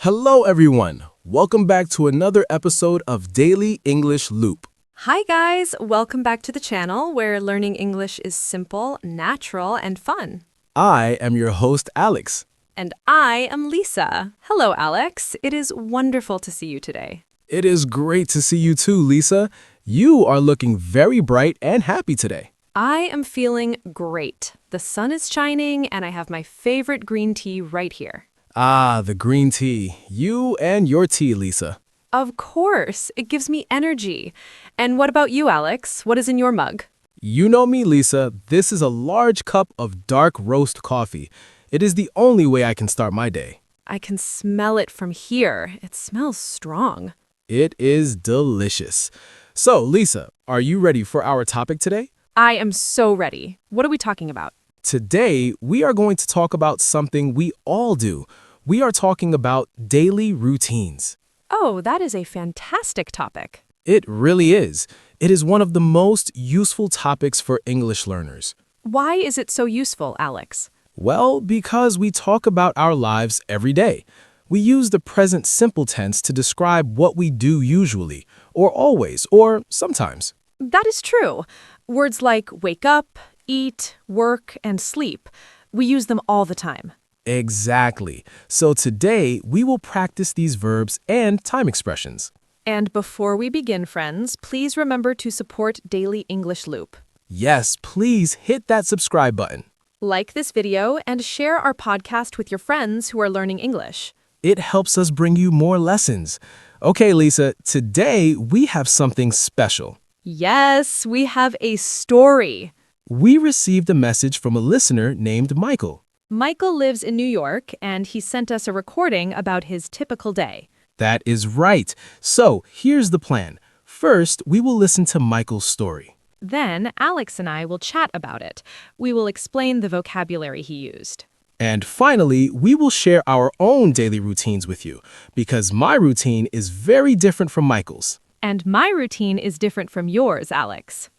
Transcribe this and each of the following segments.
Hello, everyone. Welcome back to another episode of Daily English Loop. Hi guys, welcome back to the channel where learning English is simple, natural, and fun. I am your host, Alex. And I am Lisa. Hello, Alex. It is wonderful to see you today. It is great to see you too, Lisa. You are looking very bright and happy today. I am feeling great. The sun is shining and I have my favorite green tea right here. Ah, the green tea. You and your tea, Lisa. Of course, it gives me energy. And what about you, Alex? What is in your mug? You know me, Lisa. This is a large cup of dark roast coffee. It is the only way I can start my day. I can smell it from here. It smells strong. It is delicious. So, Lisa, are you ready for our topic today? I am so ready. What are we talking about? Today, we are going to talk about something we all do. We are talking about daily routines. Oh, that is a fantastic topic. It really is. It is one of the most useful topics for English learners. Why is it so useful, Alex? Well, because we talk about our lives every day. We use the present simple tense to describe what we do usually, or always, or sometimes. That is true. Words like wake up, eat, work, and sleep. We use them all the time. Exactly. So today, we will practice these verbs and time expressions. And before we begin, friends, please remember to support Daily English Loop. Yes, please hit that subscribe button. Like this video and share our podcast with your friends who are learning English. It helps us bring you more lessons. Okay, Lisa, today we have something special. Yes, we have a story. We received a message from a listener named Michael. Michael lives in New York, and he sent us a recording about his typical day. That is right. So here's the plan. First, we will listen to Michael's story. Then, Alex and I will chat about it. We will explain the vocabulary he used. And finally, we will share our own daily routines with you, because my routine is very different from Michael's. And my routine is different from yours, Alex.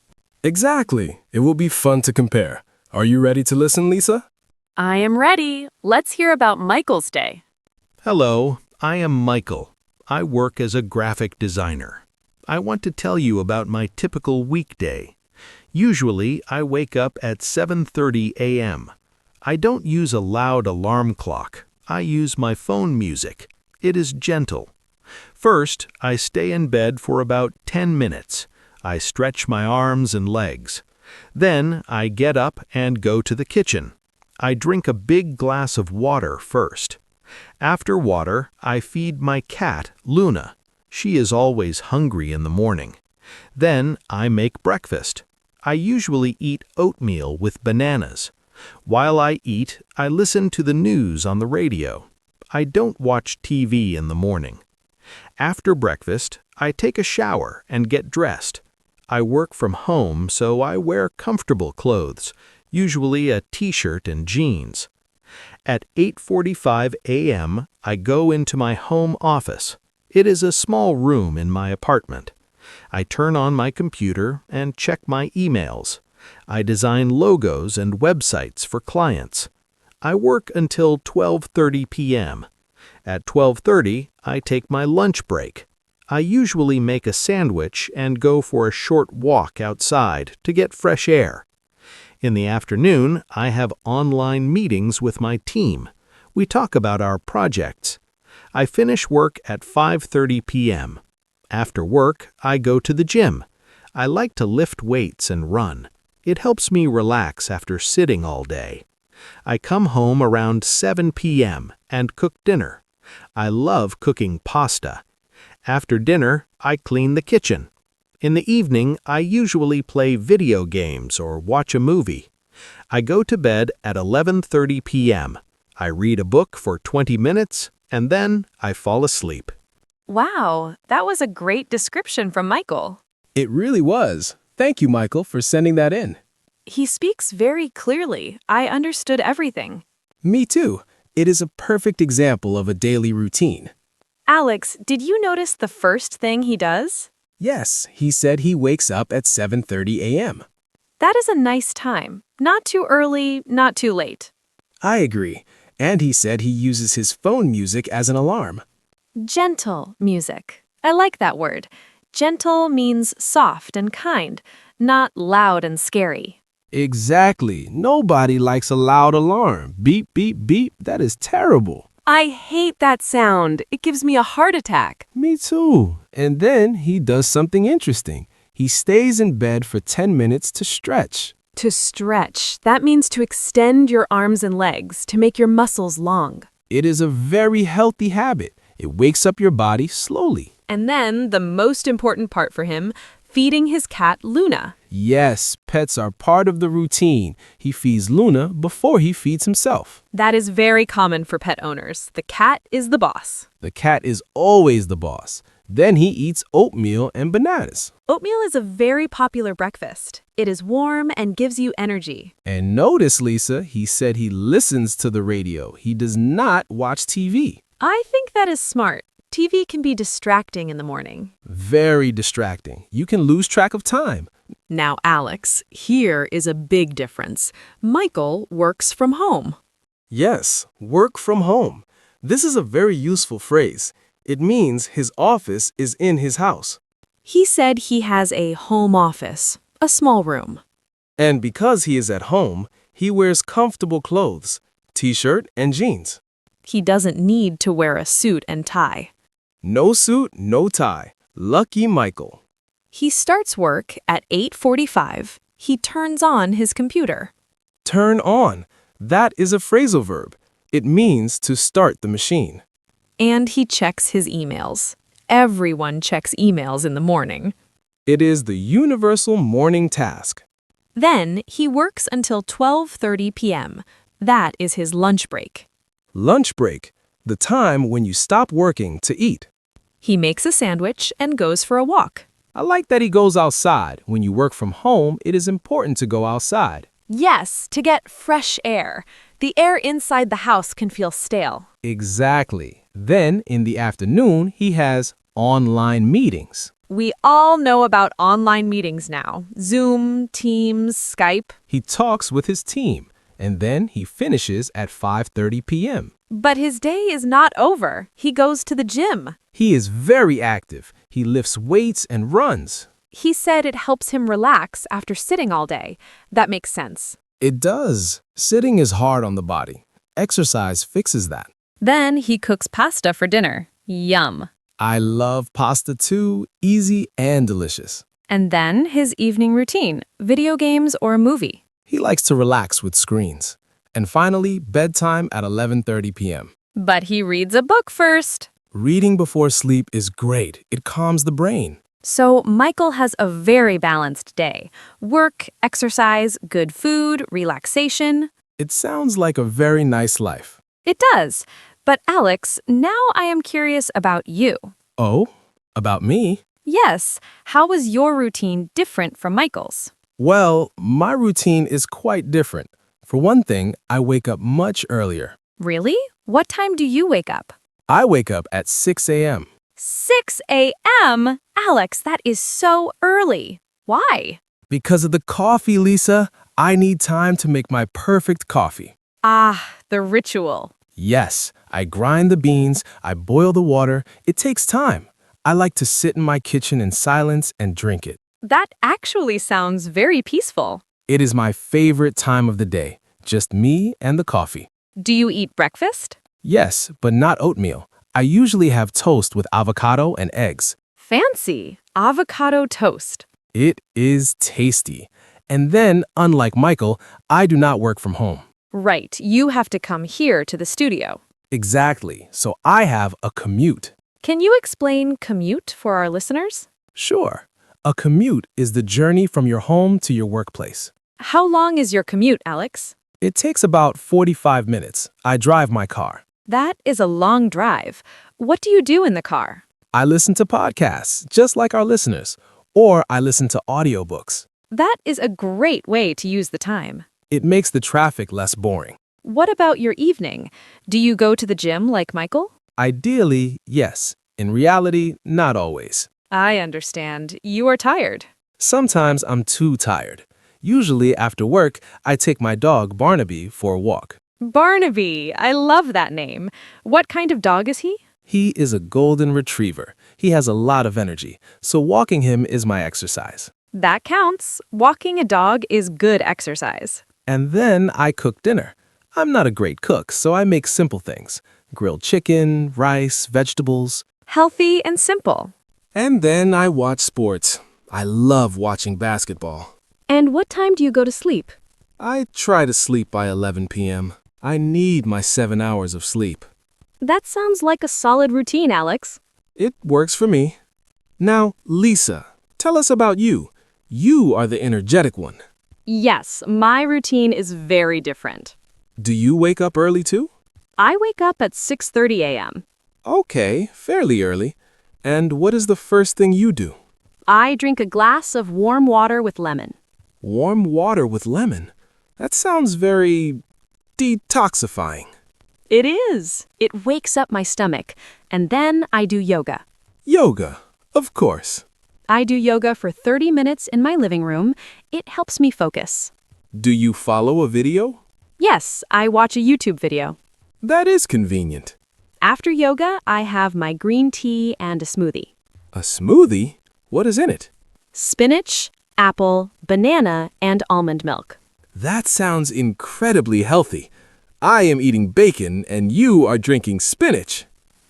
Exactly. It will be fun to compare. Are you ready to listen, Lisa? I am ready. Let's hear about Michael's day. Hello, I am Michael. I work as a graphic designer. I want to tell you about my typical weekday. Usually, I wake up at 7:30 a.m. I don't use a loud alarm clock. I use my phone music. It is gentle. First, I stay in bed for about 10 minutes. I stretch my arms and legs. Then, I get up and go to the kitchen. I drink a big glass of water first. After water, I feed my cat, Luna. She is always hungry in the morning. Then I make breakfast. I usually eat oatmeal with bananas. While I eat, I listen to the news on the radio. I don't watch TV in the morning. After breakfast, I take a shower and get dressed. I work from home, so I wear comfortable clothes, usually a t-shirt and jeans. At 8:45 a.m., I go into my home office. It is a small room in my apartment. I turn on my computer and check my emails. I design logos and websites for clients. I work until 12:30 p.m. At 12:30, I take my lunch break. I usually make a sandwich and go for a short walk outside to get fresh air. In the afternoon, I have online meetings with my team. We talk about our projects. I finish work at 5:30 p.m. After work, I go to the gym. I like to lift weights and run. It helps me relax after sitting all day. I come home around 7 p.m. and cook dinner. I love cooking pasta. After dinner, I clean the kitchen. In the evening, I usually play video games or watch a movie. I go to bed at 11:30 p.m. I read a book for 20 minutes, and then I fall asleep. Wow, that was a great description from Michael. It really was. Thank you, Michael, for sending that in. He speaks very clearly. I understood everything. Me too. It is a perfect example of a daily routine. Alex, did you notice the first thing he does? Yes, he said he wakes up at 7:30 a.m. That is a nice time. Not too early, not too late. I agree. And he said he uses his phone music as an alarm. Gentle music. I like that word. Gentle means soft and kind, not loud and scary. Exactly. Nobody likes a loud alarm. Beep, beep, beep. That is terrible. I hate that sound. It gives me a heart attack. Me too. And then he does something interesting. He stays in bed for 10 minutes to stretch. To stretch, that means to extend your arms and legs to make your muscles long. It is a very healthy habit. It wakes up your body slowly. And then the most important part for him, feeding his cat Luna. Yes, pets are part of the routine. He feeds Luna before he feeds himself. That is very common for pet owners. The cat is the boss. The cat is always the boss. Then he eats oatmeal and bananas. Oatmeal is a very popular breakfast. It is warm and gives you energy. And notice, Lisa, he said he listens to the radio. He does not watch TV. I think that is smart. TV can be distracting in the morning. Very distracting. You can lose track of time. Now, Alex, here is a big difference. Michael works from home. Yes, work from home. This is a very useful phrase. It means his office is in his house. He said he has a home office, a small room. And because he is at home, he wears comfortable clothes, t-shirt and jeans. He doesn't need to wear a suit and tie. No suit, no tie. Lucky Michael. He starts work at 8:45. He turns on his computer. Turn on. That is a phrasal verb. It means to start the machine. And he checks his emails. Everyone checks emails in the morning. It is the universal morning task. Then he works until 12:30 p.m. That is his lunch break. Lunch break, the time when you stop working to eat. He makes a sandwich and goes for a walk. I like that he goes outside. When you work from home, it is important to go outside. Yes, to get fresh air. The air inside the house can feel stale. Exactly. Then, in the afternoon, he has online meetings. We all know about online meetings now. Zoom, Teams, Skype. He talks with his team, and then he finishes at 5:30 p.m. But his day is not over. He goes to the gym. He is very active. He lifts weights and runs. He said it helps him relax after sitting all day. That makes sense. It does. Sitting is hard on the body. Exercise fixes that. Then he cooks pasta for dinner. Yum. I love pasta too, easy and delicious. And then his evening routine, video games or a movie. He likes to relax with screens. And finally, bedtime at 11:30 p.m. But he reads a book first. Reading before sleep is great. It calms the brain. So Michael has a very balanced day. Work, exercise, good food, relaxation. It sounds like a very nice life. It does. But Alex, now I am curious about you. Oh, about me? Yes, how was your routine different from Michael's? Well, my routine is quite different. For one thing, I wake up much earlier. Really? What time do you wake up? I wake up at 6 a.m. 6 a.m.? Alex, that is so early. Why? Because of the coffee, Lisa. I need time to make my perfect coffee. Ah, the ritual. Yes, I grind the beans, I boil the water. It takes time. I like to sit in my kitchen in silence and drink it. That actually sounds very peaceful. It is my favorite time of the day. Just me and the coffee. Do you eat breakfast? Yes, but not oatmeal. I usually have toast with avocado and eggs. Fancy. Avocado toast. It is tasty. And then, unlike Michael, I do not work from home. Right, you have to come here to the studio. Exactly, so I have a commute. Can you explain commute for our listeners? Sure. A commute is the journey from your home to your workplace. How long is your commute, Alex? It takes about 45 minutes. I drive my car. That is a long drive. What do you do in the car? I listen to podcasts, just like our listeners, or I listen to audiobooks. That is a great way to use the time. It makes the traffic less boring. What about your evening? Do you go to the gym like Michael? Ideally, yes. In reality, not always. I understand. You are tired. Sometimes I'm too tired. Usually after work, I take my dog Barnaby for a walk. Barnaby. I love that name. What kind of dog is he? He is a golden retriever. He has a lot of energy, so walking him is my exercise. That counts. Walking a dog is good exercise. And then I cook dinner. I'm not a great cook, so I make simple things. Grilled chicken, rice, vegetables. Healthy and simple. And then I watch sports. I love watching basketball. And what time do you go to sleep? I try to sleep by 11 p.m. I need my 7 hours of sleep. That sounds like a solid routine, Alex. It works for me. Now, Lisa, tell us about you. You are the energetic one. Yes, my routine is very different. Do you wake up early too? I wake up at 6:30 a.m. Okay, fairly early. And what is the first thing you do? I drink a glass of warm water with lemon. Warm water with lemon. That sounds very detoxifying. It is. It wakes up my stomach. And then I do yoga. Yoga, of course. I do yoga for 30 minutes in my living room. It helps me focus. Do you follow a video? Yes, I watch a YouTube video. That is convenient. After yoga, I have my green tea and a smoothie. A smoothie? What is in it? Spinach, apple, banana, and almond milk. That sounds incredibly healthy. I am eating bacon and you are drinking spinach.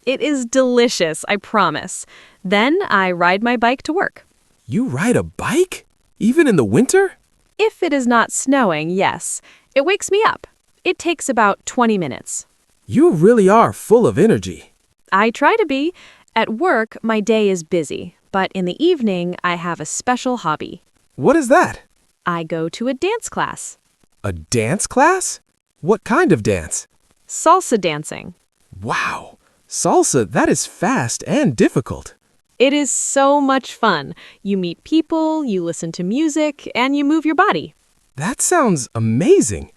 It is delicious, I promise. Then I ride my bike to work. You ride a bike? Even in the winter? If it is not snowing, yes. It wakes me up. It takes about 20 minutes. You really are full of energy. I try to be. At work, my day is busy, but in the evening, I have a special hobby. What is that? I go to a dance class. A dance class? What kind of dance? Salsa dancing. Wow, salsa, that is fast and difficult. It is so much fun. You meet people, you listen to music, and you move your body. That sounds amazing.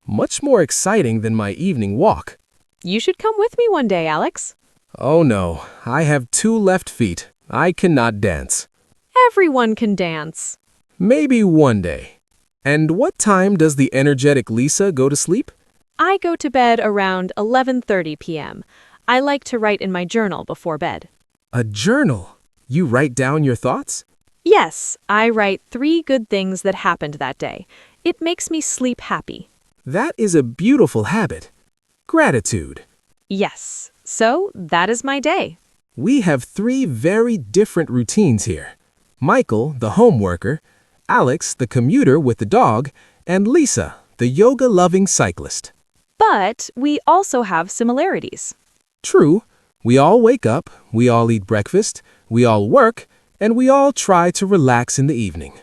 Much more exciting than my evening walk. You should come with me one day, Alex. Oh no, I have 2 left feet. I cannot dance. Everyone can dance. Maybe one day. And what time does the energetic Lisa go to sleep? I go to bed around 11:30 p.m. I like to write in my journal before bed. A journal? You write down your thoughts? Yes, I write 3 good things that happened that day. It makes me sleep happy. That is a beautiful habit. Gratitude. Yes, so that is my day. We have 3 very different routines here. Michael, the home worker, Alex, the commuter with the dog, and Lisa, the yoga-loving cyclist. But we also have similarities. True, we all wake up, we all eat breakfast, we all work, and we all try to relax in the evening.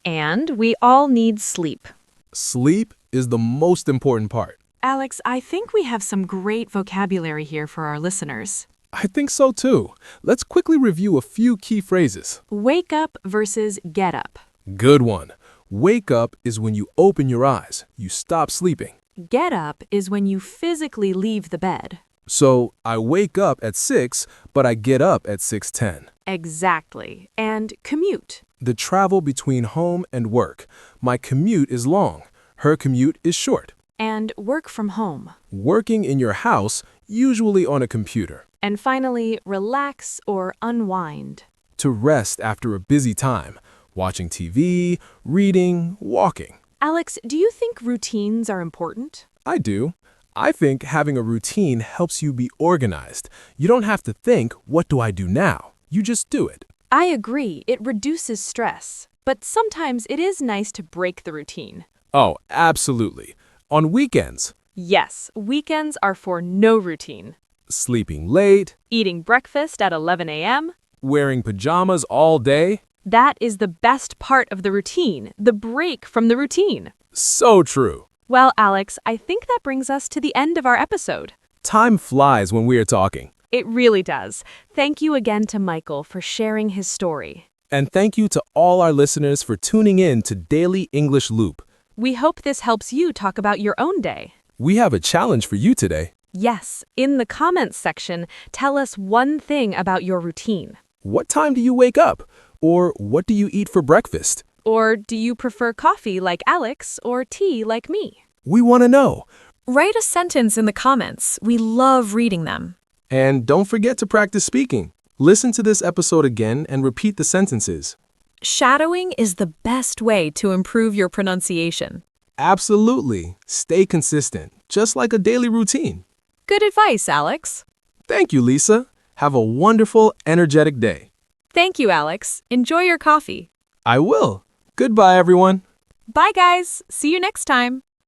And we all need sleep. Sleep is the most important part. Alex, I think we have some great vocabulary here for our listeners. I think so too. Let's quickly review a few key phrases. Wake up versus get up. Good one. Wake up is when you open your eyes, you stop sleeping. Get up is when you physically leave the bed. So, I wake up at 6, but I get up at 6:10. Exactly. And commute. The travel between home and work. My commute is long. Her commute is short. And work from home. Working in your house, usually on a computer. And finally, relax or unwind. To rest after a busy time. Watching TV, reading, walking. Alex, do you think routines are important? I do. I think having a routine helps you be organized. You don't have to think, what do I do now? You just do it. I agree. It reduces stress. But sometimes it is nice to break the routine. Oh, absolutely. On weekends. Yes, weekends are for no routine. Sleeping late. Eating breakfast at 11 a.m. Wearing pajamas all day. That is the best part of the routine, the break from the routine. So true. Well, Alex, I think that brings us to the end of our episode. Time flies when we are talking. It really does. Thank you again to Michael for sharing his story. And thank you to all our listeners for tuning in to Daily English Loop. We hope this helps you talk about your own day. We have a challenge for you today. Yes, in the comments section, tell us one thing about your routine. What time do you wake up? Or what do you eat for breakfast? Or do you prefer coffee like Alex or tea like me? We want to know. Write a sentence in the comments. We love reading them. And don't forget to practice speaking. Listen to this episode again and repeat the sentences. Shadowing is the best way to improve your pronunciation. Absolutely. Stay consistent, just like a daily routine. Good advice, Alex. Thank you, Lisa. Have a wonderful, energetic day. Thank you, Alex. Enjoy your coffee. I will. Goodbye, everyone. Bye, guys. See you next time.